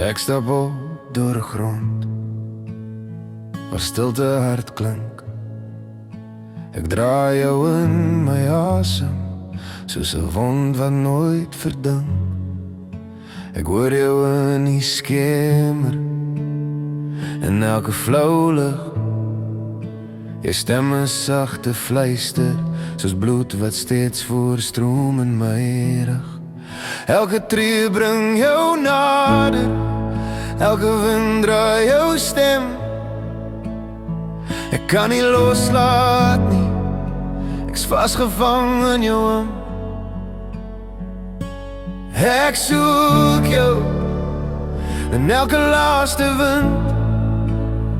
Ek stap op door 'n grond waar stilte hard klink. Ek draai jou in my asem soos 'n wond wat nooit verdink. Ek hoor jou in die skemer en elke flou lig. Jou stem is sagte fluister soos bloed wat steeds voorstroom in my rug. Elke tree bring jou nader, elke wind draai jou stem. Ek kan nie loslaat nie, ek's vasgevang in jou arm. Ek soek jou in elke laaste wind,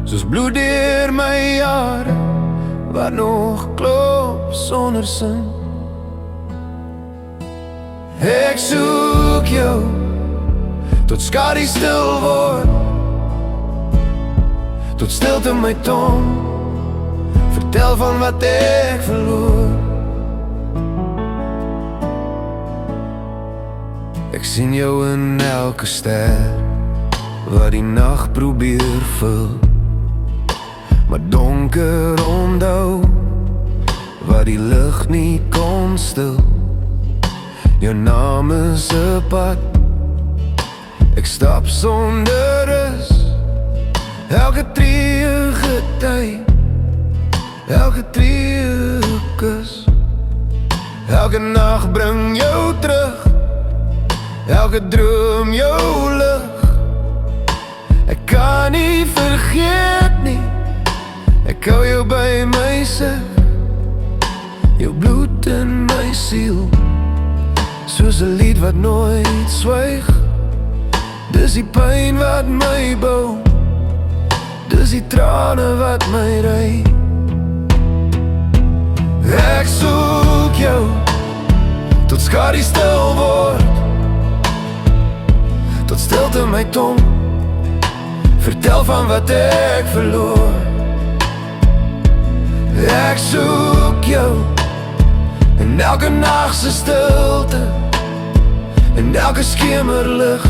soos bloed deur my jare wat nog klop sonder sin. Ek soek jou tot skadu stil word, tot stilte my tong vertel van wat ek verloor. Ek sien jou in elke ster wat die nag probeer vul, maar donker onthou wat die lig nie kon stil. Jou naam is 'n pad, ek stap sonder rus. Elke tree 'n gety, elke tree 'n kus. Elke nag bring jou terug, elke droom jou lig. Ek kan nie vergeet nie, ek hou jou by my sig. Jou bloed in my siel, soos 'n lied wat nooit swyg. Dis die pyn wat my bou, dis die trane wat my ry. Ek soek jou tot skadu stil word, tot stilte my tong vertel van wat ek verloor. Ek soek jou in elke nag se stilte, in elke skemerlig.